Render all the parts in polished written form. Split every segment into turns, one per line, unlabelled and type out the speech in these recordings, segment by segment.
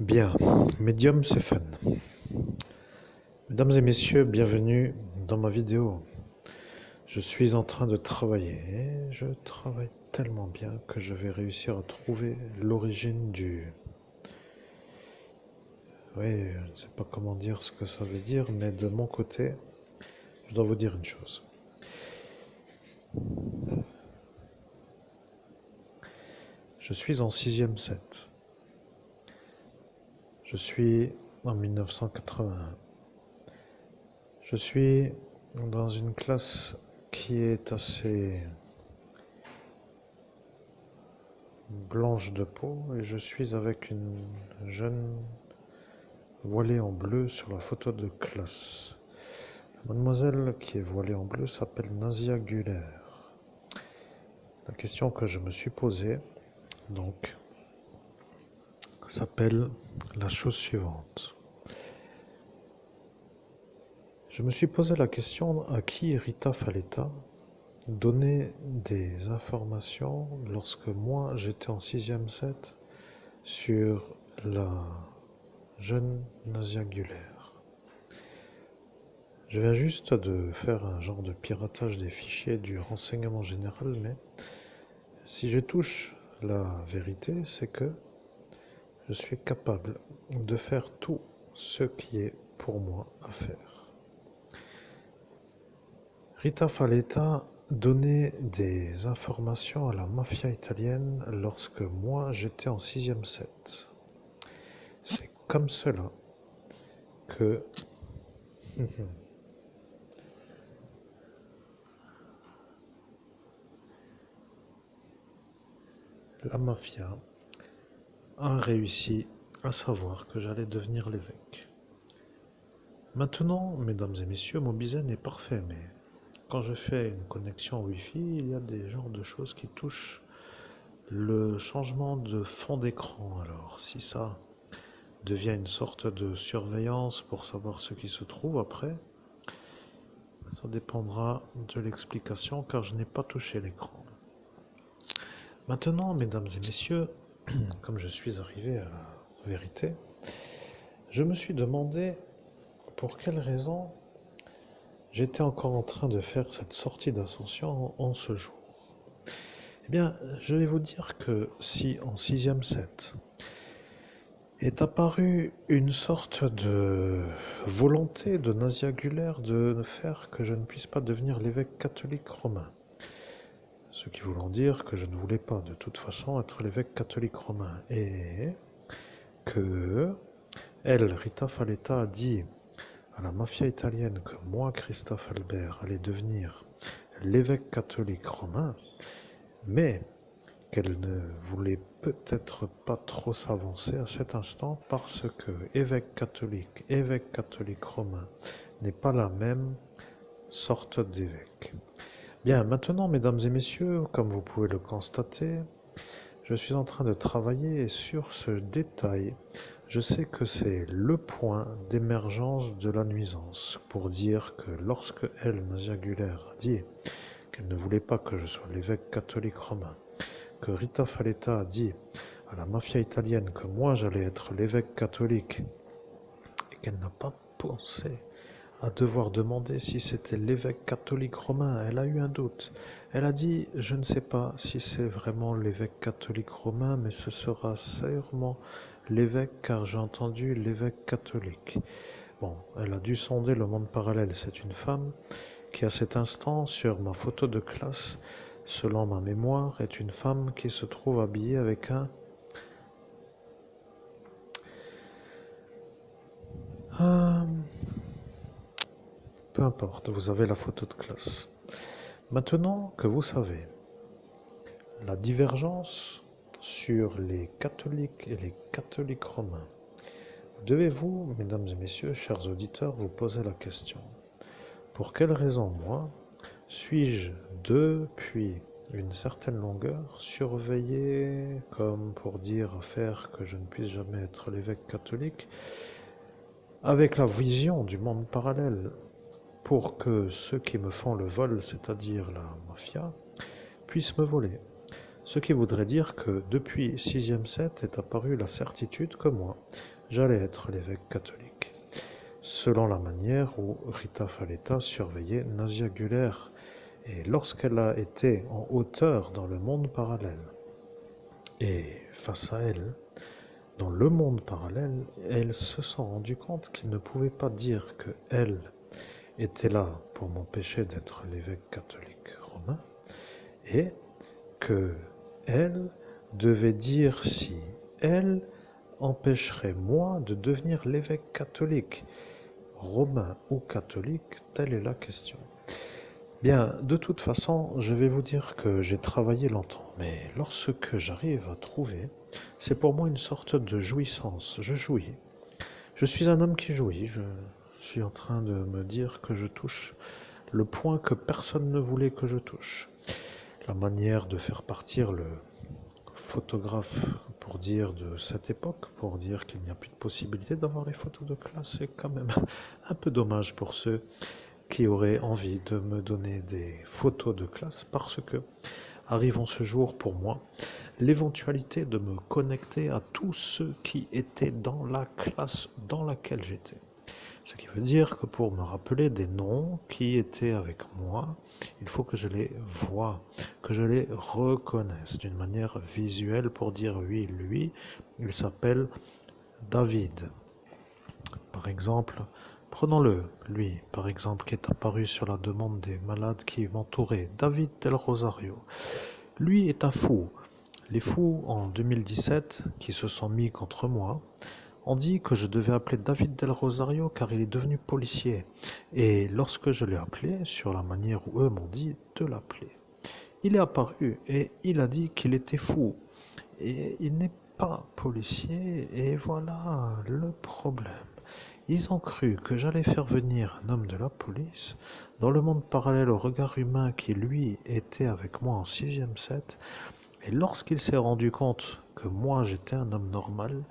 Bien, Medium c'est fun. Mesdames et messieurs, bienvenue dans ma vidéo. Je suis en train de travailler et je travaille tellement bien que je vais réussir à trouver l'origine du... Oui, je ne sais pas comment dire ce que ça veut dire, mais de mon côté, je dois vous dire une chose. Je suis en 6e set. Je suis en 1981. Je suis dans une classe qui est assez blanche de peau et je suis avec une jeune voilée en bleu sur la photo de classe. Mademoiselle qui est voilée en bleu s'appelle Nazia Güler. La question que je me suis posée, donc, s'appelle la chose suivante. Je me suis posé la question à qui Rita Faletta donnait des informations lorsque moi j'étais en 6e set sur la jeune Nazia Güler. Je viens juste de faire un genre de piratage des fichiers du renseignement général, mais si je touche la vérité, c'est que je suis capable de faire tout ce qui est pour moi à faire. Rita Faletta donnait des informations à la mafia italienne lorsque moi j'étais en 6e set. C'est comme cela que la mafia a réussi à savoir que j'allais devenir l'évêque. Maintenant, mesdames et messieurs, mon business est parfait, mais quand je fais une connexion Wi-Fi, il y a des genres de choses qui touchent le changement de fond d'écran. Alors, si ça devient une sorte de surveillance pour savoir ce qui se trouve après, ça dépendra de l'explication car je n'ai pas touché l'écran. Maintenant, mesdames et messieurs, comme je suis arrivé à la vérité, je me suis demandé pour quelle raison j'étais encore en train de faire cette sortie d'ascension en ce jour. Eh bien, je vais vous dire que si en 6e set est apparue une sorte de volonté de Nazia Güler de faire que je ne puisse pas devenir l'évêque catholique romain, ce qui voulant dire que je ne voulais pas de toute façon être l'évêque catholique romain, et que elle, Rita Faletta, a dit à la mafia italienne que moi, Christophe Albert, allais devenir l'évêque catholique romain, mais qu'elle ne voulait peut-être pas trop s'avancer à cet instant parce que évêque catholique romain n'est pas la même sorte d'évêque. Bien, maintenant, mesdames et messieurs, comme vous pouvez le constater, je suis en train de travailler sur ce détail. Je sais que c'est le point d'émergence de la nuisance pour dire que lorsque elle, Nazia Güler, a dit qu'elle ne voulait pas que je sois l'évêque catholique romain, que Rita Faletta a dit à la mafia italienne que moi j'allais être l'évêque catholique et qu'elle n'a pas pensé à devoir demander si c'était l'évêque catholique romain, elle a eu un doute. Elle a dit, je ne sais pas si c'est vraiment l'évêque catholique romain, mais ce sera sûrement l'évêque car j'ai entendu l'évêque catholique. Bon, elle a dû sonder le monde parallèle. C'est une femme qui à cet instant, sur ma photo de classe, selon ma mémoire, est une femme qui se trouve habillée avec un... peu importe, vous avez la photo de classe. Maintenant que vous savez la divergence sur les catholiques et les catholiques romains, devez-vous, mesdames et messieurs, chers auditeurs, vous poser la question. Pour quelle raison, moi, suis-je depuis une certaine longueur surveillé comme pour dire à faire que je ne puisse jamais être l'évêque catholique avec la vision du monde parallèle pour que ceux qui me font le vol, c'est-à-dire la mafia, puissent me voler. Ce qui voudrait dire que depuis 6e set est apparue la certitude que moi, j'allais être l'évêque catholique, selon la manière où Rita Faletta surveillait Nasia Guller, et lorsqu'elle a été en hauteur dans le monde parallèle. Et face à elle, dans le monde parallèle, elle se sont rendue compte qu'il ne pouvait pas dire que elle était là pour m'empêcher d'être l'évêque catholique romain, et que elle devait dire si elle empêcherait moi de devenir l'évêque catholique, romain ou catholique, telle est la question. Bien, de toute façon, je vais vous dire que j'ai travaillé longtemps, mais lorsque j'arrive à trouver, c'est pour moi une sorte de jouissance. Je jouis. Je suis un homme qui jouit. Je suis en train de me dire que je touche le point que personne ne voulait que je touche. La manière de faire partir le photographe pour dire de cette époque, pour dire qu'il n'y a plus de possibilité d'avoir les photos de classe, c'est quand même un peu dommage pour ceux qui auraient envie de me donner des photos de classe, parce que arrive en ce jour pour moi l'éventualité de me connecter à tous ceux qui étaient dans la classe dans laquelle j'étais. Ce qui veut dire que pour me rappeler des noms qui étaient avec moi, il faut que je les voie, que je les reconnaisse d'une manière visuelle pour dire oui, lui, il s'appelle David. Par exemple, prenons-le, lui, par exemple, qui est apparu sur la demande des malades qui m'entouraient, David Del Rosario. Lui est un fou. Les fous, en 2017, qui se sont mis contre moi, ont dit que je devais appeler David Del Rosario car il est devenu policier. Et lorsque je l'ai appelé, sur la manière où eux m'ont dit de l'appeler, il est apparu et il a dit qu'il était fou. Et il n'est pas policier, et voilà le problème. Ils ont cru que j'allais faire venir un homme de la police dans le monde parallèle au regard humain qui, lui, était avec moi en 6e set. Et lorsqu'il s'est rendu compte que moi j'étais un homme normal,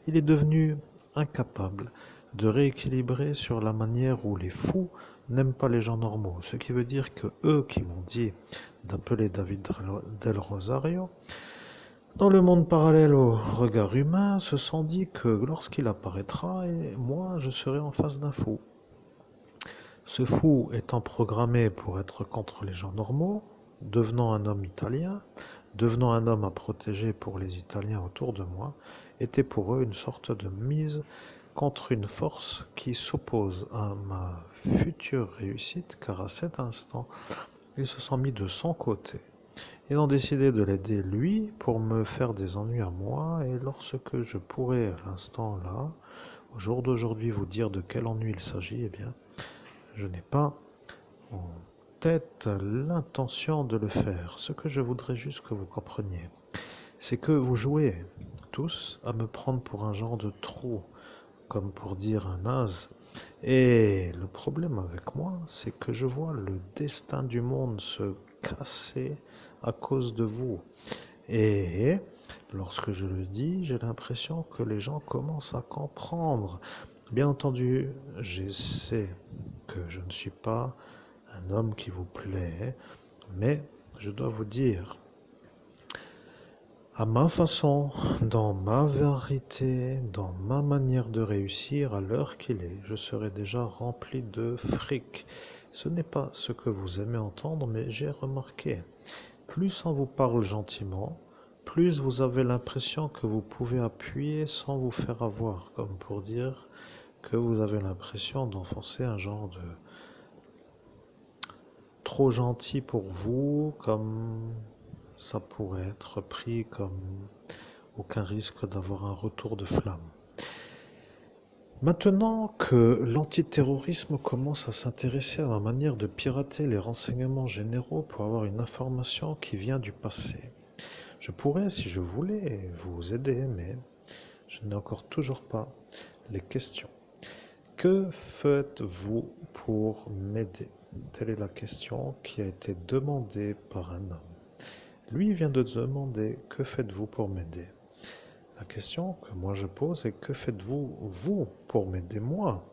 il est devenu incapable de rééquilibrer sur la manière où les fous n'aiment pas les gens normaux. Ce qui veut dire que eux qui m'ont dit d'appeler David Del Rosario, dans le monde parallèle au regard humain, se sont dit que lorsqu'il apparaîtra, moi je serai en face d'un fou. Ce fou étant programmé pour être contre les gens normaux, devenant un homme italien, devenant un homme à protéger pour les Italiens autour de moi, était pour eux une sorte de mise contre une force qui s'oppose à ma future réussite, car à cet instant, ils se sont mis de son côté. Ils ont décidé de l'aider lui pour me faire des ennuis à moi, et lorsque je pourrais à l'instant là, au jour d'aujourd'hui, vous dire de quel ennui il s'agit, eh bien, je n'ai pas en tête l'intention de le faire. Ce que je voudrais juste que vous compreniez, c'est que vous jouez tous à me prendre pour un genre de trou, comme pour dire un naze. Et le problème avec moi, c'est que je vois le destin du monde se casser à cause de vous. Et lorsque je le dis, j'ai l'impression que les gens commencent à comprendre. Bien entendu, je sais que je ne suis pas un homme qui vous plaît, mais je dois vous dire, à ma façon, dans ma vérité, dans ma manière de réussir, à l'heure qu'il est, je serai déjà rempli de fric. Ce n'est pas ce que vous aimez entendre, mais j'ai remarqué, plus on vous parle gentiment, plus vous avez l'impression que vous pouvez appuyer sans vous faire avoir, comme pour dire que vous avez l'impression d'enfoncer un genre de trop gentil pour vous, comme ça pourrait être pris comme aucun risque d'avoir un retour de flamme. Maintenant que l'antiterrorisme commence à s'intéresser à ma manière de pirater les renseignements généraux pour avoir une information qui vient du passé, je pourrais, si je voulais, vous aider, mais je n'ai encore toujours pas les questions. Que faites-vous pour m'aider? Telle est la question qui a été demandée par un homme. Lui vient de demander « Que faites-vous pour m'aider ?» La question que moi je pose est « Que faites-vous, vous, pour m'aider moi ?»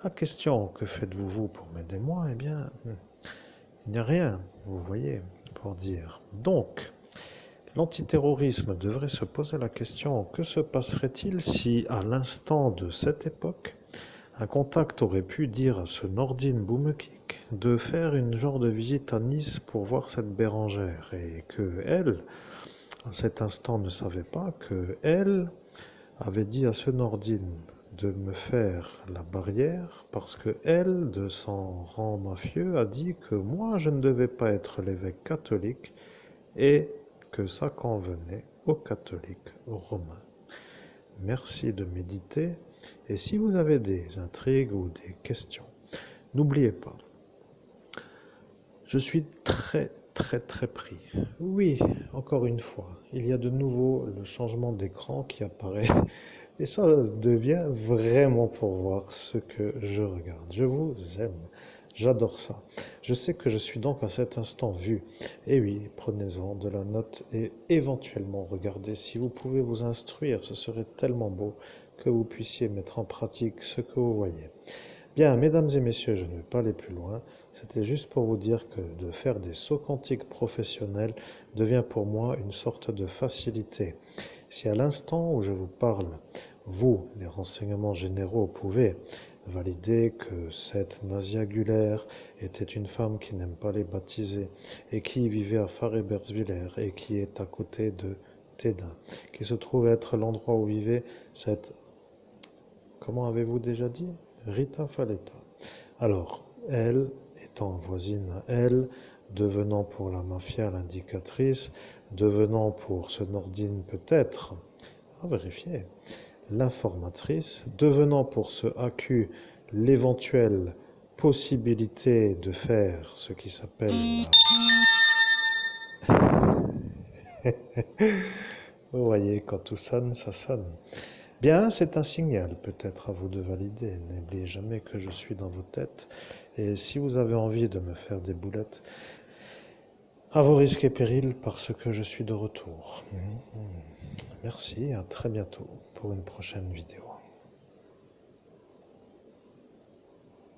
La question « Que faites-vous, vous, pour m'aider moi ?» Eh bien, il n'y a rien, vous voyez, pour dire. Donc, L'antiterrorisme devrait se poser la question, que se passerait-il si, à l'instant de cette époque, un contact aurait pu dire à ce Nordine Boumekik de faire une genre de visite à Nice pour voir cette Bérangère et que elle, à cet instant, ne savait pas que elle avait dit à ce Nordine de me faire la barrière parce que elle, de son rang mafieux, a dit que moi je ne devais pas être l'évêque catholique et que ça convenait aux catholiques romains. Merci de méditer et si vous avez des intrigues ou des questions, n'oubliez pas, je suis très pris. Oui, encore une fois, il y a de nouveau le changement d'écran qui apparaît et ça devient vraiment pour voir ce que je regarde. Je vous aime. J'adore ça. Je sais que je suis donc à cet instant vu. Et oui, prenez-en de la note et éventuellement regardez si vous pouvez vous instruire. Ce serait tellement beau que vous puissiez mettre en pratique ce que vous voyez. Bien, mesdames et messieurs, je ne vais pas aller plus loin. C'était juste pour vous dire que de faire des sauts quantiques professionnels devient pour moi une sorte de facilité. Si à l'instant où je vous parle, vous, les renseignements généraux, pouvez valider que cette Naziagulaire était une femme qui n'aime pas les baptisés et qui vivait à Farebersviller et qui est à côté de Tédin, qui se trouve être l'endroit où vivait cette, comment avez-vous déjà dit? Rita Faletta. Alors, elle étant voisine à elle, devenant pour la mafia l'indicatrice, devenant pour ce Nordine peut-être, à vérifier, l'informatrice, devenant pour ce AQ l'éventuelle possibilité de faire ce qui s'appelle la... Vous voyez, quand tout sonne, ça sonne. Bien, c'est un signal peut-être à vous de valider. N'oubliez jamais que je suis dans vos têtes. Et si vous avez envie de me faire des boulettes, à vos risques et périls, parce que je suis de retour. Merci, à très bientôt pour une prochaine vidéo.